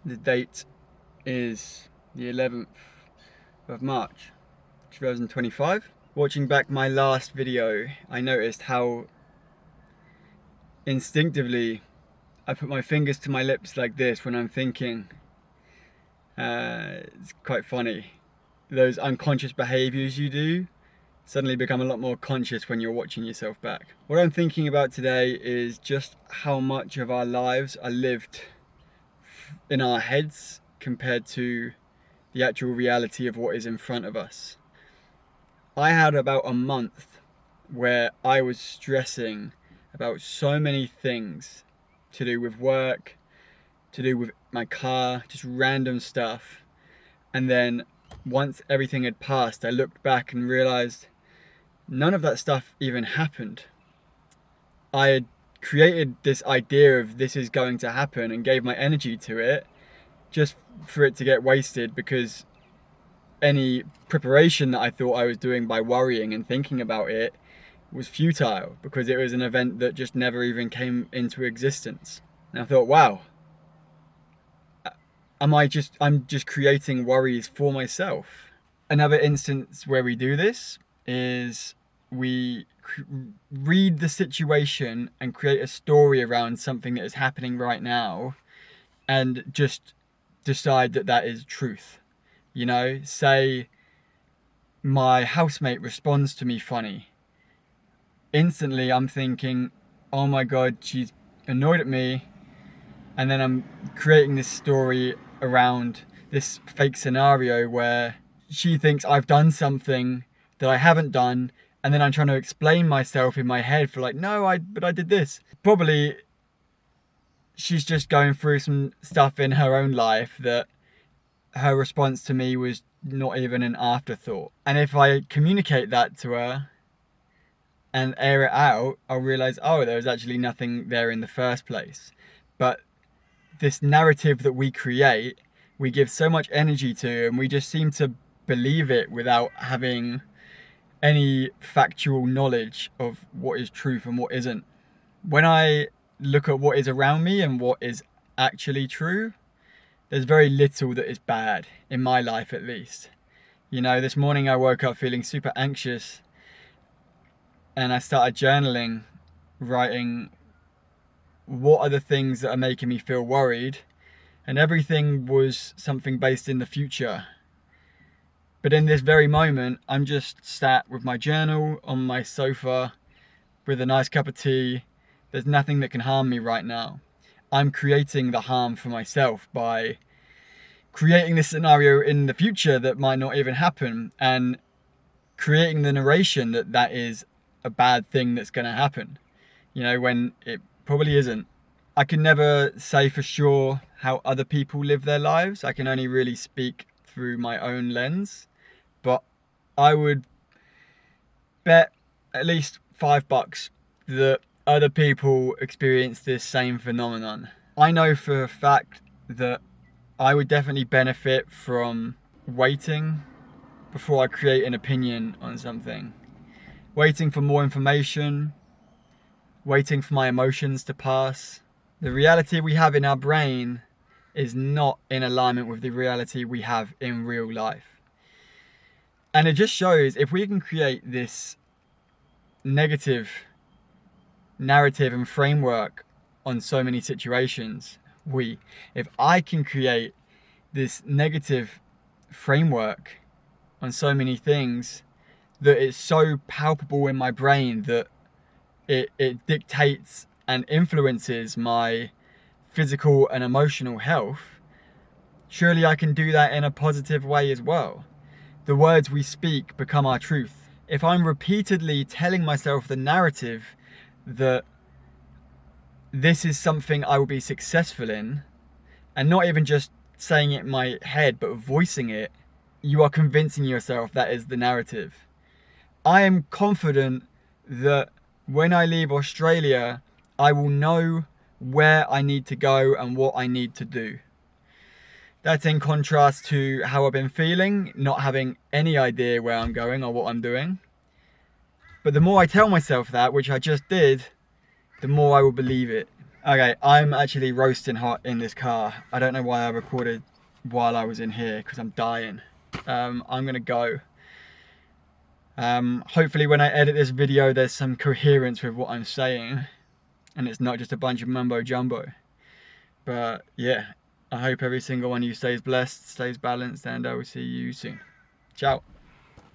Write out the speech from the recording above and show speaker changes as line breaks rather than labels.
The date is the 11th of March 2025. Watching back my last video, I noticed how instinctively I put my fingers to my lips like this when I'm thinking. It's quite funny. Those unconscious behaviors you do suddenly become a lot more conscious when you're watching yourself back. What I'm thinking about today is just how much of our lives are lived in our heads compared to the actual reality of what is in front of us. I had about a month where I was stressing about so many things to do with work, to do with my car, just random stuff. And then once everything had passed, I looked back and realized none of that stuff even happened. I had created this idea of this is going to happen and gave my energy to it just for it to get wasted, because any preparation that I thought I was doing by worrying and thinking about it was futile, because it was an event that just never even came into existence. And I thought, wow, I'm just creating worries for myself. Another instance where we do this is we read the situation and create a story around something that is happening right now and just decide that that is truth. You know, say my housemate responds to me funny. Instantly I'm thinking, oh my God, she's annoyed at me. And then I'm creating this story around this fake scenario where she thinks I've done something that I haven't done, and then I'm trying to explain myself in my head for like, no, but I did this. Probably she's just going through some stuff in her own life that her response to me was not even an afterthought. And if I communicate that to her and air it out, I'll realize, oh, there was actually nothing there in the first place. But this narrative that we create, we give so much energy to, and we just seem to believe it without having any factual knowledge of what is truth and what isn't. When I look at what is around me and what is actually true, there's very little that is bad, in my life at least. You know, this morning I woke up feeling super anxious and I started journaling, writing what are the things that are making me feel worried, and everything was something based in the future. But in this very moment, I'm just sat with my journal on my sofa with a nice cup of tea. There's nothing that can harm me right now. I'm creating the harm for myself by creating this scenario in the future that might not even happen, and creating the narration that that is a bad thing that's going to happen, you know, when it probably isn't. I can never say for sure how other people live their lives. I can only really speak through my own lens, but I would bet at least $5 that other people experience this same phenomenon. I know for a fact that I would definitely benefit from waiting before I create an opinion on something. Waiting for more information, waiting for my emotions to pass. The reality we have in our brain is not in alignment with the reality we have in real life. And it just shows, if we can create this negative narrative and framework on so many situations, if I can create this negative framework on so many things that is so palpable in my brain that it dictates and influences my physical and emotional health, surely I can do that in a positive way as well. The words we speak become our truth. If I'm repeatedly telling myself the narrative that this is something I will be successful in, and not even just saying it in my head but voicing it, you are convincing yourself that is the narrative. I am confident that when I leave Australia, I will know where I need to go and what I need to do. That's in contrast to how I've been feeling, not having any idea where I'm going or what I'm doing. But the more I tell myself that, which I just did, the more I will believe it. Okay, I'm actually roasting hot in this car. I don't know why I recorded while I was in here, because I'm dying. I'm gonna go. Hopefully when I edit this video there's some coherence with what I'm saying and it's not just a bunch of mumbo jumbo. But yeah, I hope every single one of you stays blessed, stays balanced, and I will see you soon. Ciao.